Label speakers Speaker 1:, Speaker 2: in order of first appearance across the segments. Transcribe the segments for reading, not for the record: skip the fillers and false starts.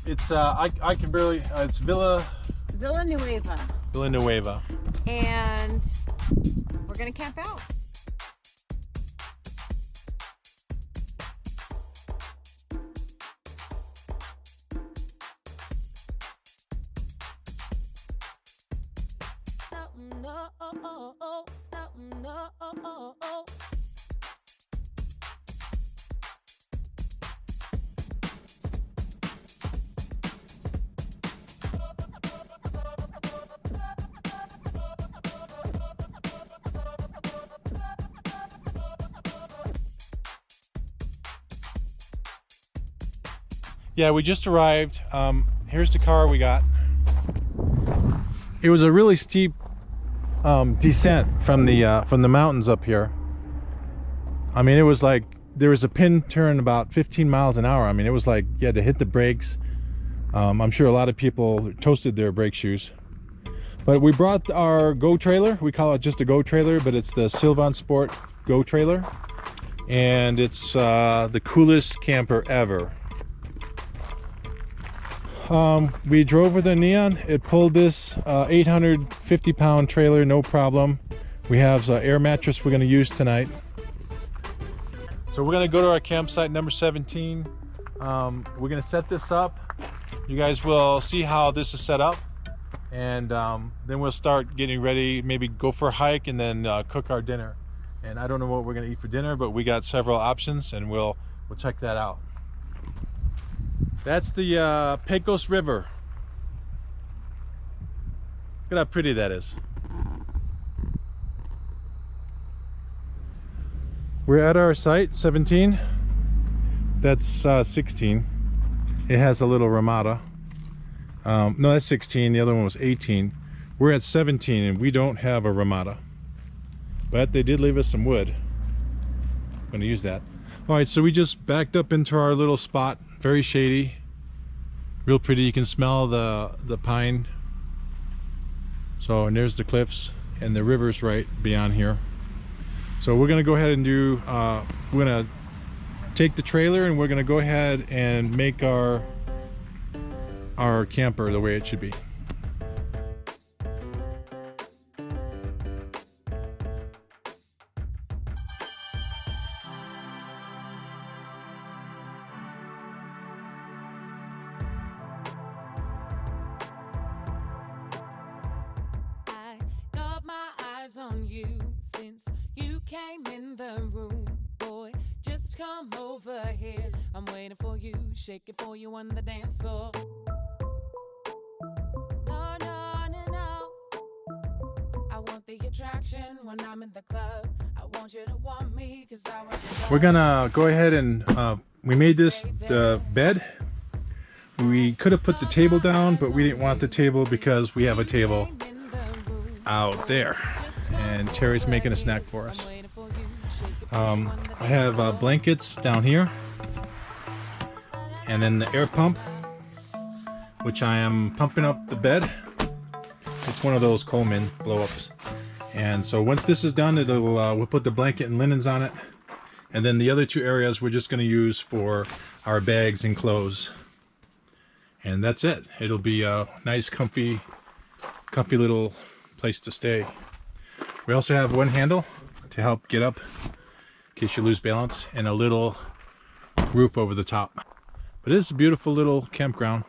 Speaker 1: It's I can barely. It's
Speaker 2: Villanueva,
Speaker 1: Villanueva.
Speaker 2: and we're gonna camp out.
Speaker 1: Yeah, we just arrived. Here's the car we got. It was a really steep descent from the mountains up here. I mean, it was like there was a pin turn about 15 miles an hour. I mean, it was like you had to hit the brakes. I'm sure a lot of people toasted their brake shoes. But we brought our GO trailer. We call it just a GO trailer, but it's the Sylvansport GO trailer. And it's the coolest camper ever. We drove with a Neon. It pulled this 850-pound trailer, no problem. We have an air mattress we're going to use tonight. So we're going to go to our campsite number 17. We're going to set this up. You guys will see how this is set up, and then we'll start getting ready, maybe go for a hike, and then cook our dinner. And I don't know what we're going to eat for dinner, but we got several options, and we'll check that out. That's the Pecos River. Look at how pretty that is. We're at our site, 17. That's 16. It has a little ramada. No, that's 16. The other one was 18. We're at 17 and we don't have a ramada. But they did leave us some wood. I'm going to use that. Alright, so we just backed up into our little spot. Very shady. Real pretty. You can smell the pine. So, and there's the cliffs. And the river's right beyond here. So we're going to go ahead and do... we're going to take the trailer and we're going to go ahead and make our camper the way it should be.
Speaker 3: I got my eyes on you since you came in the room. Boy, just come over here. I'm waiting for you, shake it for you on the dance floor. No, no, no, no. I want the attraction when I'm in the club. I want you to want me, 'cause I want you to...
Speaker 1: We're gonna go ahead and we made this the bed. We could have put the table down, but we didn't want the table because we have a table out there, and Terry's making a snack for us. I have blankets down here, and then the air pump, which I am pumping up the bed. It's one of those Coleman blow-ups, and so once this is done, it'll we'll put the blanket and linens on it, and then the other two areas we're just going to use for our bags and clothes, and that's it. It'll be a nice comfy little place to stay. We also have one handle to help get up in case you lose balance, and a little roof over the top. But it is a beautiful little campground.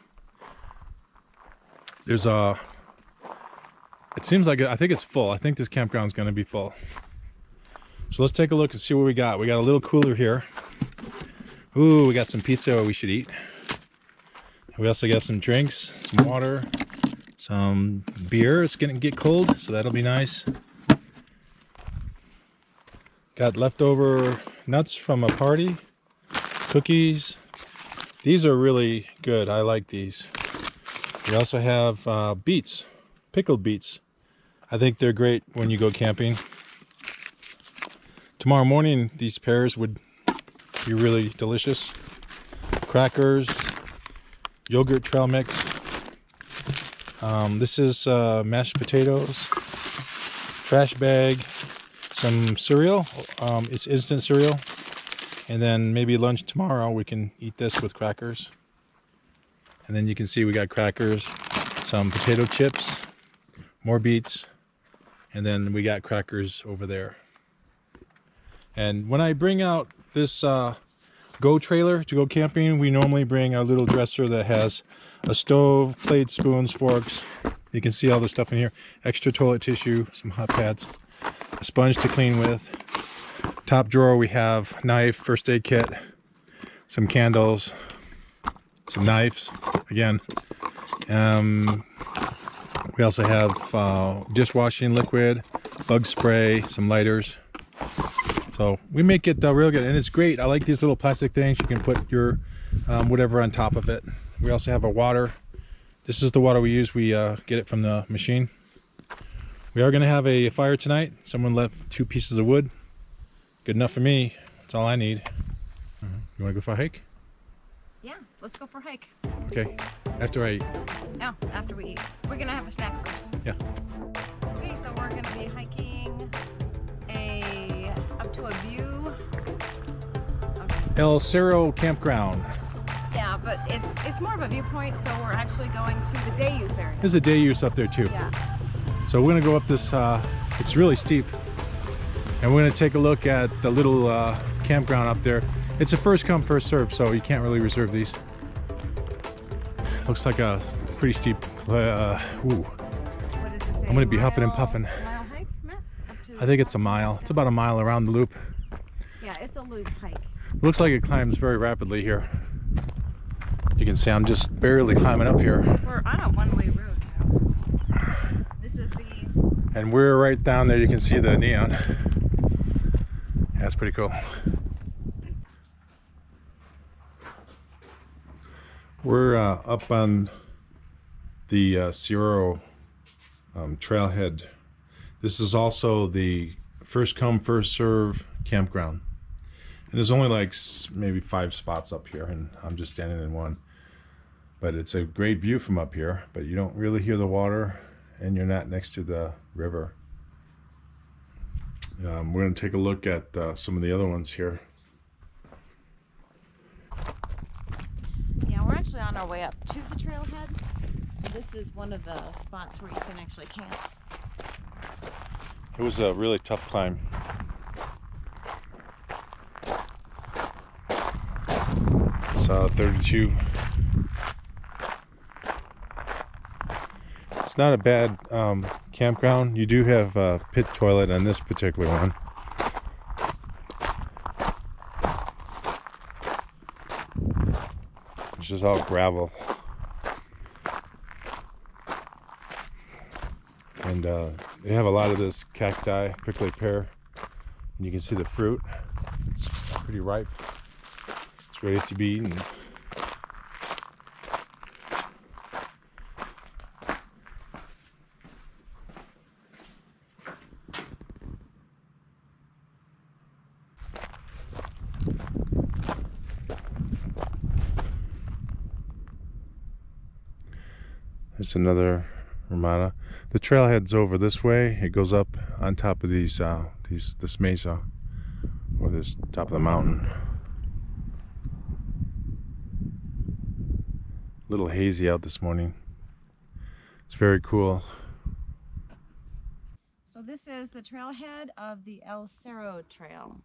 Speaker 1: There's a... It seems like... I think it's full. I think this campground's going to be full. So let's take a look and see what we got. We got a little cooler here. Ooh, we got some pizza we should eat. We also got some drinks, some water, some beer. It's going to get cold, so that'll be nice. Got leftover nuts from a party, cookies. These are really good. I like these. We also have beets, pickled beets. I think they're great when you go camping. Tomorrow morning, these pears would be really delicious. Crackers, yogurt trail mix. This is mashed potatoes, trash bag, some cereal. It's instant cereal, and then maybe lunch tomorrow we can eat this with crackers. And then you can see we got crackers, some potato chips, more beets, and then we got crackers over there. And when I bring out this Go trailer to go camping, we normally bring a little dresser that has a stove, plates, spoons, forks. You can see all the stuff in here. Extra toilet tissue, some hot pads, a sponge to clean with. Top drawer we have knife, first aid kit, some candles, some knives again. We also have dishwashing liquid, bug spray, some lighters. So we make it real good, and it's great. I like these little plastic things. You can put your whatever on top of it. We also have a water. This is the water we use. We get it from the machine. We are going to have a fire tonight. Someone left 2 pieces of wood. Good enough for me. That's all I need. You want to go for a hike?
Speaker 2: Yeah, let's go for a hike.
Speaker 1: Okay, after I eat.
Speaker 2: No, after we eat. We're gonna have a snack first.
Speaker 1: Yeah.
Speaker 2: Okay, so we're gonna be hiking up to a view.
Speaker 1: El Cerro Campground.
Speaker 2: Yeah, but it's more of a viewpoint, so we're actually going to the day use area.
Speaker 1: There's a day use up there too.
Speaker 2: Yeah.
Speaker 1: So we're gonna go up this, it's really steep. And we're gonna take a look at the little campground up there. It's a first come, first serve, so you can't really reserve these. Looks like a pretty steep, ooh.
Speaker 2: What does it say?
Speaker 1: I'm gonna be huffing and puffing.
Speaker 2: Mile hike, Matt? Up to
Speaker 1: I think it's a mile. It's about a mile around the loop.
Speaker 2: Yeah, it's a loop hike.
Speaker 1: Looks like it climbs very rapidly here. You can see I'm just barely climbing up here.
Speaker 2: We're on a one-way road now. This is the...
Speaker 1: And we're right down there. You can see the neon. Yeah, it's pretty cool. We're up on the Cerro trailhead. This is also the first come, first serve campground. And there's only like maybe 5 spots up here, and I'm just standing in one. But it's a great view from up here, but you don't really hear the water, and you're not next to the river. We're going to take a look at some of the other ones here.
Speaker 2: Yeah, we're actually on our way up to the trailhead. This is one of the spots where you can actually camp.
Speaker 1: It was a really tough climb. So 32. It's not a bad campground. You do have a pit toilet on this particular one. It's just all gravel. And they have a lot of this cacti, prickly pear. And you can see the fruit. It's pretty ripe. It's ready to be eaten. There's another Ramada. The trailhead's over this way. It goes up on top of this mesa, or this top of the mountain. A little hazy out this morning. It's very cool.
Speaker 2: So this is the trailhead of the El Cerro Trail.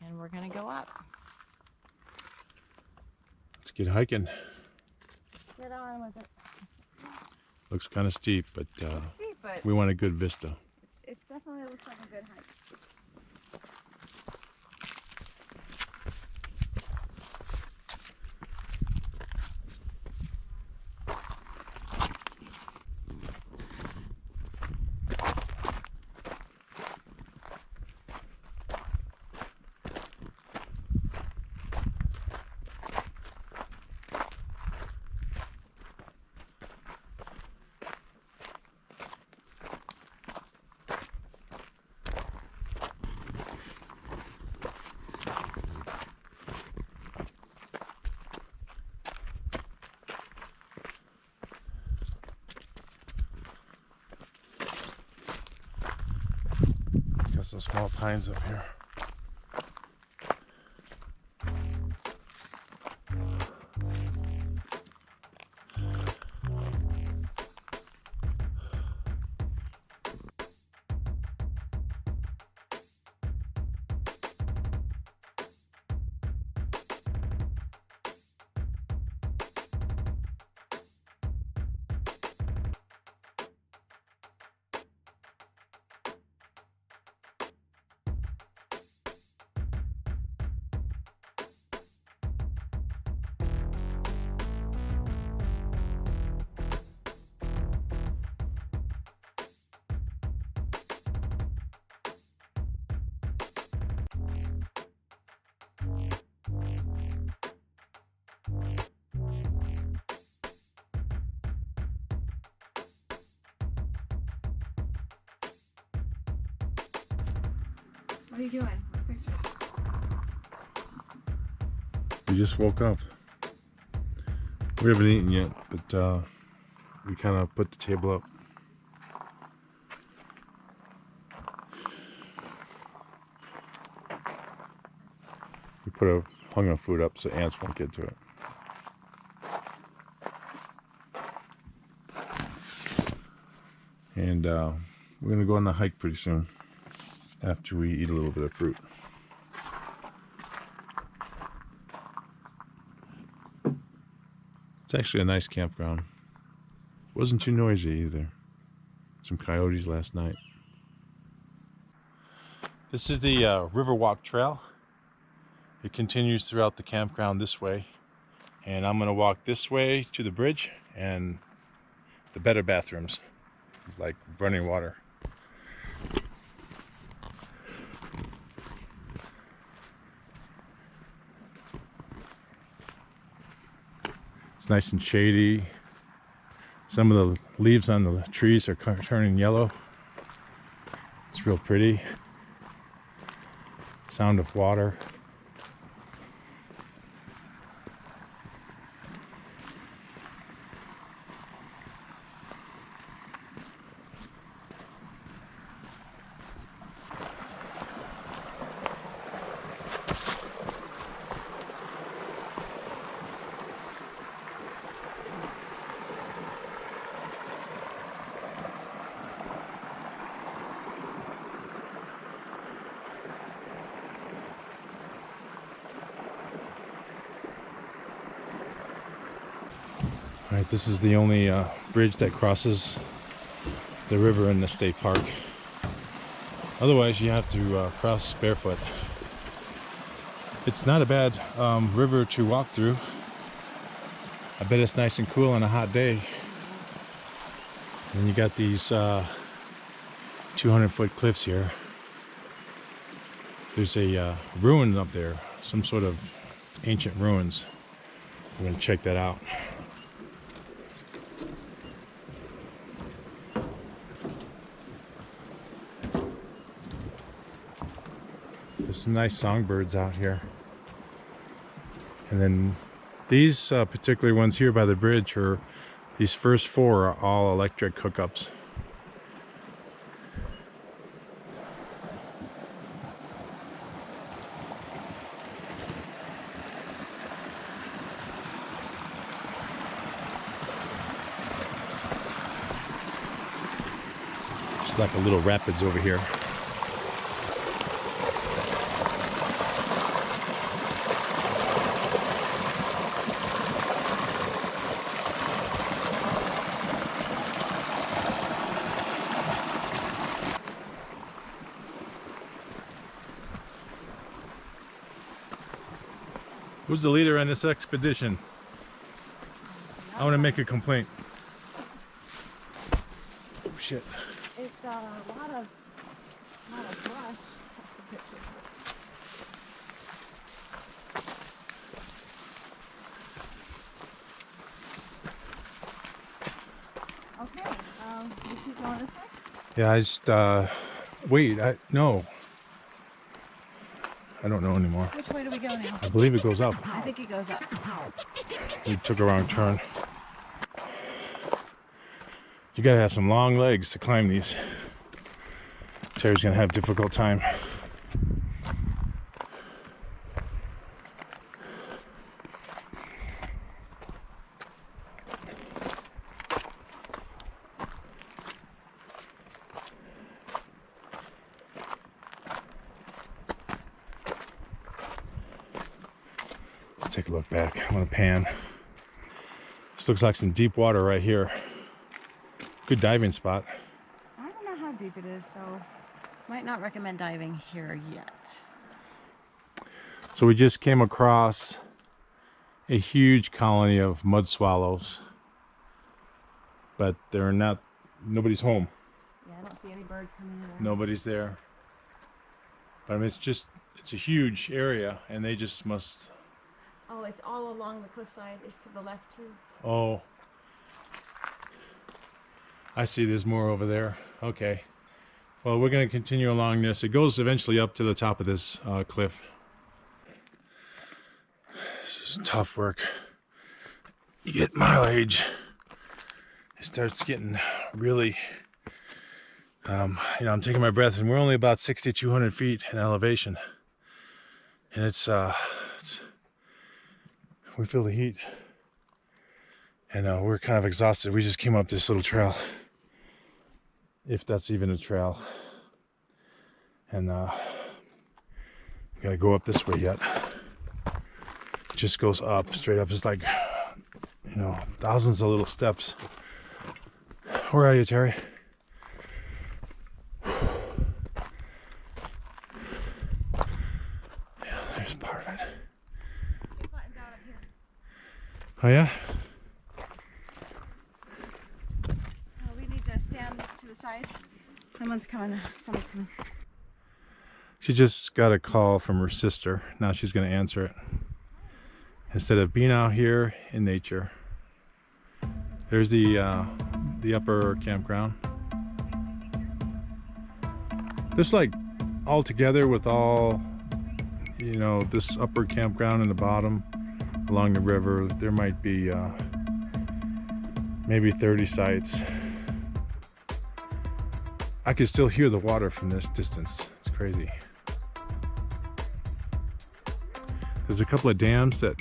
Speaker 2: And we're gonna go up.
Speaker 1: Let's get hiking.
Speaker 2: Get on with it.
Speaker 1: Looks kind of steep, but
Speaker 2: It's steep, but
Speaker 1: we want a good vista.
Speaker 2: it definitely looks like a good hike.
Speaker 1: Got some small pines up here.
Speaker 2: What are you doing?
Speaker 1: We just woke up. We haven't eaten yet, but we kind of put the table up. We hung our food up so ants won't get to it. And we're gonna go on the hike pretty soon after we eat a little bit of fruit. It's actually a nice campground. Wasn't too noisy either. Some coyotes last night. This is the Riverwalk Trail. It continues throughout the campground this way. And I'm gonna walk this way to the bridge and the better bathrooms, like running water. It's nice and shady. Some of the leaves on the trees are turning yellow. It's real pretty. Sound of water. All right, this is the only bridge that crosses the river in the state park. Otherwise, you have to cross barefoot. It's not a bad river to walk through. I bet it's nice and cool on a hot day. And you got these 200-foot cliffs here. There's a ruin up there, some sort of ancient ruins. We're gonna check that out. There's some nice songbirds out here. And then these particular ones here by the bridge, are these first four are all electric hookups. It's like a little rapids over here. Who's the leader on this expedition? I want to make a complaint. Oh shit.
Speaker 2: It's a lot of brush. Okay, you keep going this way?
Speaker 1: Yeah, I just wait, no. I don't know anymore.
Speaker 2: Which way do we go now?
Speaker 1: I believe it goes up.
Speaker 2: I think it goes up.
Speaker 1: We took a wrong turn. You gotta have some long legs to climb these. Terry's gonna have a difficult time. Let's take a look back. I'm gonna pan. This looks like some deep water right here. Good diving spot.
Speaker 2: I don't know how deep it is, so might not recommend diving here yet.
Speaker 1: So we just came across a huge colony of mud swallows, but they're not, nobody's home.
Speaker 2: Yeah, I don't see any birds coming in.
Speaker 1: Nobody's there. But I mean, it's a huge area, and they just must.
Speaker 2: Oh, it's all along the cliffside. It's to the left too.
Speaker 1: Oh, I see. There's more over there. Okay. Well, we're going to continue along this. It goes eventually up to the top of this cliff. This is tough work. You get my age, it starts getting really, you know, I'm taking my breath, and we're only about 6,200 feet in elevation. And it's we feel the heat. And we're kind of exhausted. We just came up this little trail, if that's even a trail. And gotta go up this way yet. It just goes up, straight up. It's like, you know, thousands of little steps. Where are you, Terry? Yeah, there's part of it. Oh yeah?
Speaker 2: We need to stand to the side. Someone's coming. Someone's coming.
Speaker 1: She just got a call from her sister. Now she's going to answer it. Instead of being out here in nature. There's the upper campground. This, like, all together with all, you know, this upper campground and the bottom along the river, there might be maybe 30 sites. I could still hear the water from this distance. It's crazy. There's a couple of dams that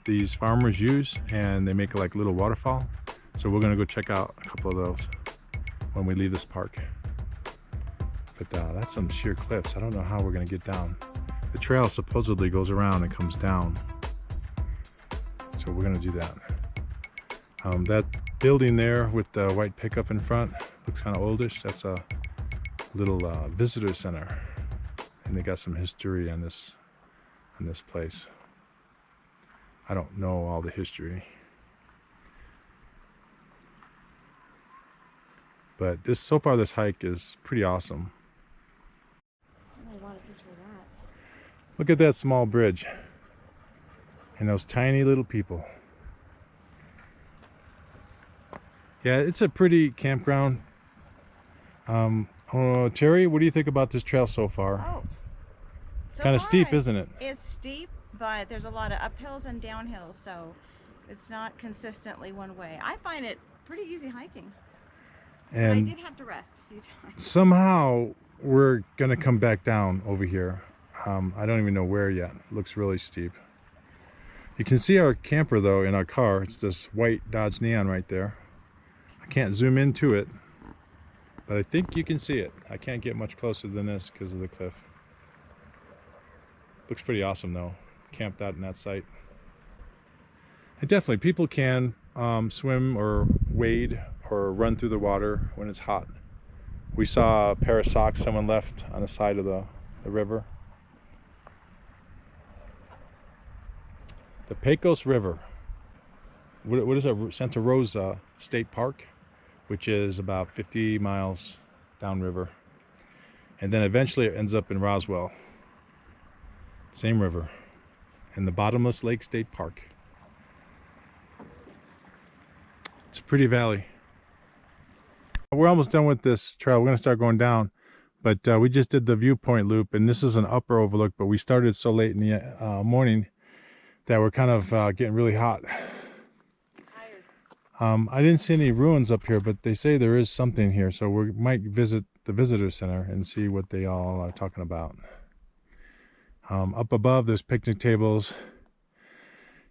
Speaker 1: these farmers use, and they make like a little waterfall. So we're gonna go check out a couple of those when we leave this park. But that's some sheer cliffs. I don't know how we're gonna get down. The trail supposedly goes around and comes down. So we're gonna do that. That building there with the white pickup in front looks kind of oldish. That's a little visitor center, and they got some history on this place. I don't know all the history, but so far this hike is pretty awesome.
Speaker 2: I want a picture of that.
Speaker 1: Look at that small bridge and those tiny little people. Yeah, it's a pretty campground. Terry, what do you think about this trail so far?
Speaker 2: Oh, so
Speaker 1: kind of
Speaker 2: far,
Speaker 1: steep, isn't it?
Speaker 2: It's steep, but there's a lot of uphills and downhills, so it's not consistently one way. I find it pretty easy hiking.
Speaker 1: And
Speaker 2: I did have to rest a few times.
Speaker 1: Somehow we're gonna come back down over here. I don't even know where yet. It looks really steep. You can see our camper though in our car. It's this white Dodge Neon right there. I can't zoom into it, but I think you can see it. I can't get much closer than this because of the cliff. Looks pretty awesome though. Camped out in that site. And definitely people can swim or wade or run through the water when it's hot. We saw a pair of socks someone left on the side of the river. The Pecos River. What is that? Santa Rosa State Park, which is about 50 miles downriver. And then eventually it ends up in Roswell. Same river. In the Bottomless Lake State Park. It's a pretty valley. We're almost done with this trail. We're going to start going down. But we just did the viewpoint loop, and this is an upper overlook, but we started so late in the morning that we're kind of getting really hot. I didn't see any ruins up here, but they say there is something here, so we might visit the visitor center and see what they all are talking about. Up above there's picnic tables,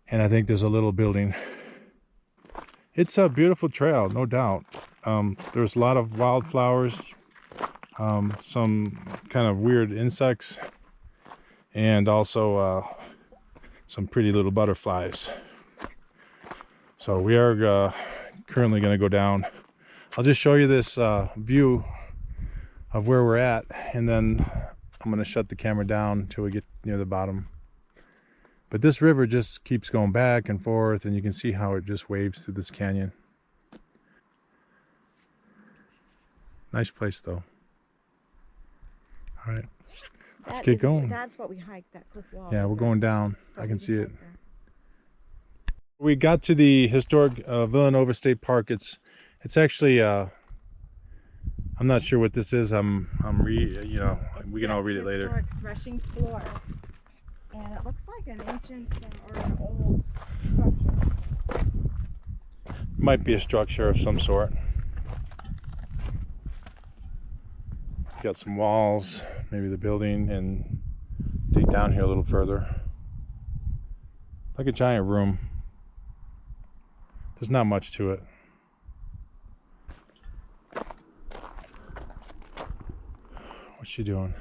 Speaker 1: and I think there's a little building. It's a beautiful trail, no doubt. There's a lot of wildflowers, some kind of weird insects, and also some pretty little butterflies. So we are currently going to go down. I'll just show you this view of where we're at, and then I'm going to shut the camera down until we get near the bottom. But this river just keeps going back and forth, and you can see how it just waves through this canyon. Nice place though. All right, let's get going.
Speaker 2: That's what we hiked, that cliff wall.
Speaker 1: Yeah, we're going down. I can see it. We got to the historic Villanueva State Park. It's actually I'm not sure what this is. You know, we can all read it later.
Speaker 2: Historic threshing floor, and it looks like an ancient or an old structure.
Speaker 1: Might be a structure of some sort. Got some walls, maybe the building, and dig down here a little further. Like a giant room. There's not much to it. What's she doing?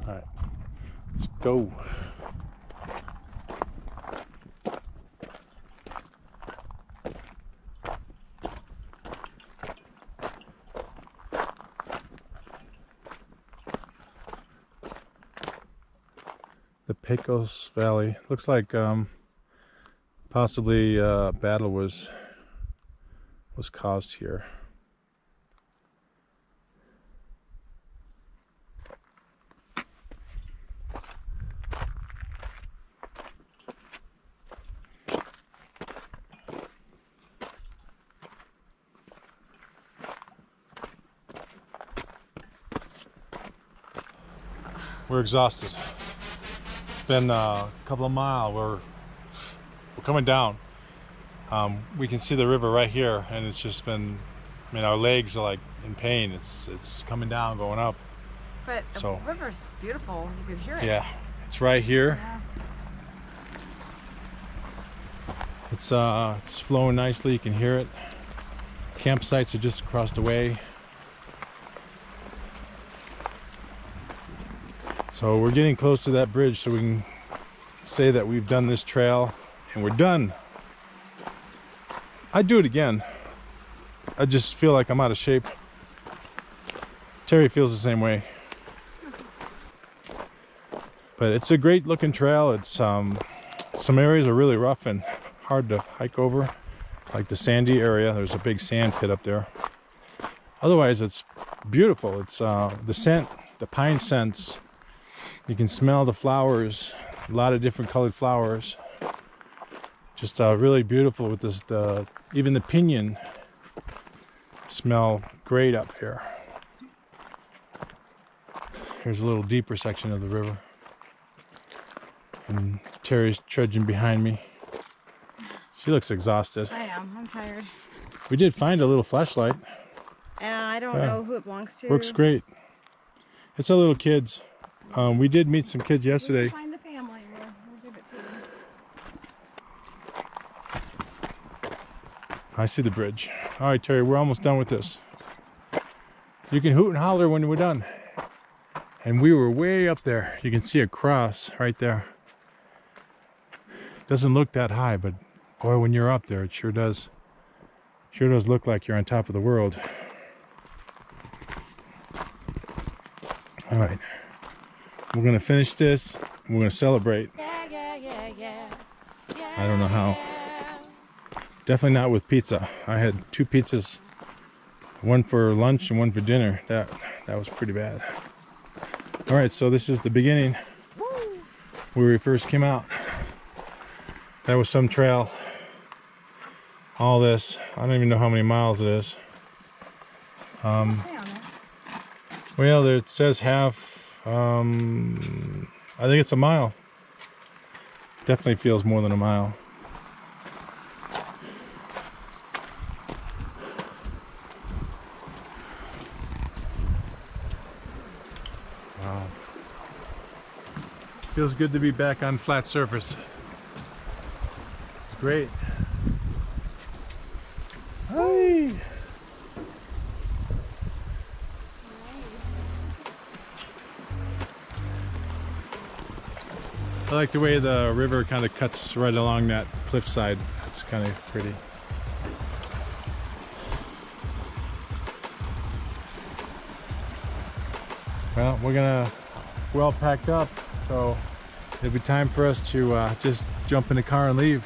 Speaker 1: All right, let's go. The Pecos Valley. Looks like possibly a battle was caused here. We're exhausted. It's been a couple of miles. We're coming down. We can see the river right here, and it's just been, I mean, our legs are like in pain. It's coming down, going up.
Speaker 2: But the river's beautiful. You could hear it.
Speaker 1: Yeah, it's right here.
Speaker 2: Yeah.
Speaker 1: It's flowing nicely. You can hear it. Campsites are just across the way. So we're getting close to that bridge, so we can say that we've done this trail and we're done. I'd do it again. I just feel like I'm out of shape. Terry feels the same way. But it's a great looking trail. It's some areas are really rough and hard to hike over, like the sandy area. There's a big sand pit up there. Otherwise, it's beautiful. It's the scent, the pine scents. You can smell the flowers, a lot of different colored flowers. Just really beautiful with this, even the pinyon smell great up here. Here's a little deeper section of the river. And Terry's trudging behind me. She looks exhausted.
Speaker 2: I am. I'm tired.
Speaker 1: We did find a little flashlight.
Speaker 2: And I don't know who it belongs to.
Speaker 1: Works great. It's a little kid's. We did meet some kids yesterday.
Speaker 2: We can find the family. We'll give it to them.
Speaker 1: I see the bridge. All right, Terry, we're almost done with this. You can hoot and holler when we're done. And we were way up there. You can see a cross right there. Doesn't look that high, but boy, when you're up there, it sure does look like you're on top of the world. All right. We're gonna finish this and we're gonna celebrate. I don't know how. Definitely not with pizza. I had 2 pizzas, one for lunch and one for dinner. That was pretty bad. All right, so this is the beginning where we first came out. That was some trail. All this, I don't even know how many miles it is. Well, it says half. I think it's a mile. Definitely feels more than a mile. Wow. Feels good to be back on flat surface. It's great. Hi. I like the way the river kind of cuts right along that cliffside. It's kind of pretty. Well, we're all packed up, so it'll be time for us to just jump in the car and leave.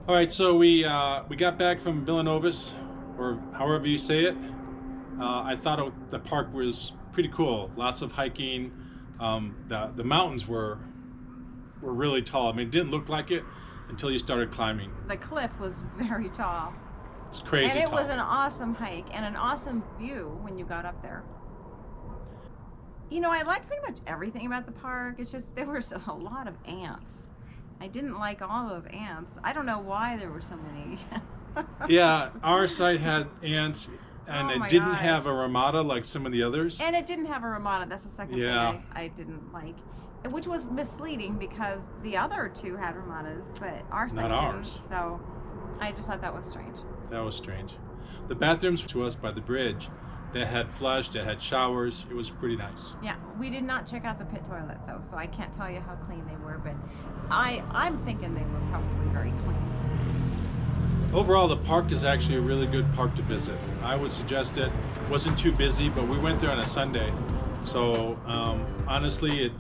Speaker 1: All right, so we got back from Villanueva, or however you say it. I thought the park was pretty cool. Lots of hiking. The mountains were really tall. I mean, it didn't look like it until you started climbing.
Speaker 2: The cliff was very tall.
Speaker 1: It's crazy
Speaker 2: And it
Speaker 1: tall.
Speaker 2: was an awesome hike and an awesome view when you got up there. You know, I liked pretty much everything about the park. It's just there was a lot of ants. I didn't like all those ants. I don't know why there were so many.
Speaker 1: Yeah, our site had ants, and
Speaker 2: Oh
Speaker 1: it
Speaker 2: my
Speaker 1: didn't
Speaker 2: gosh.
Speaker 1: have a ramada like some of the others.
Speaker 2: And it didn't have a ramada. That's the second
Speaker 1: Yeah.
Speaker 2: thing I didn't like. Which was misleading because the other two had ramadas, but our site
Speaker 1: Not ours.
Speaker 2: didn't. So I just thought that was strange.
Speaker 1: That was strange. The bathrooms to us by the bridge, that had flush, that had showers. It was pretty nice.
Speaker 2: Yeah, we did not check out the pit toilets though, so I can't tell you how clean they were, but I'm thinking they were probably very clean.
Speaker 1: Overall, the park is actually a really good park to visit. I would suggest it. Wasn't too busy, but we went there on a Sunday. So honestly, it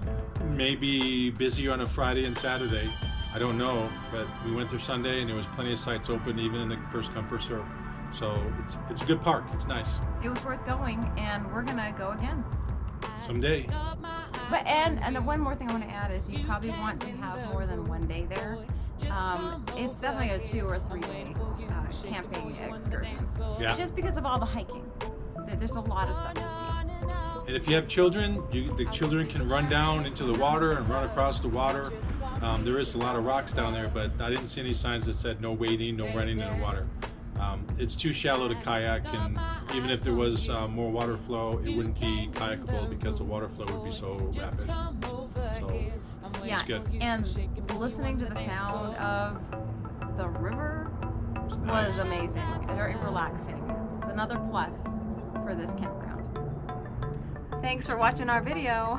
Speaker 1: may be busier on a Friday and Saturday. I don't know, but we went there Sunday and there was plenty of sites open, even in the first come, first serve. So it's a good park. It's nice.
Speaker 2: It was worth going, and we're gonna go again.
Speaker 1: Someday.
Speaker 2: But and the one more thing I want to add is you probably want to have more than one day there. It's definitely a 2 or 3 day camping excursion.
Speaker 1: Yeah.
Speaker 2: Just because of all the hiking. There's a lot of stuff to see.
Speaker 1: And if you have children, the children can run down into the water and run across the water. There is a lot of rocks down there, but I didn't see any signs that said no wading, no running in the water. It's too shallow to kayak, and even if there was more water flow, it wouldn't be kayakable because the water flow would be so rapid. So
Speaker 2: Yeah,
Speaker 1: it's good.
Speaker 2: and listening to the sound of the river
Speaker 1: It's
Speaker 2: was
Speaker 1: nice.
Speaker 2: amazing. Very relaxing. It's another plus for this campground. Thanks for watching our video.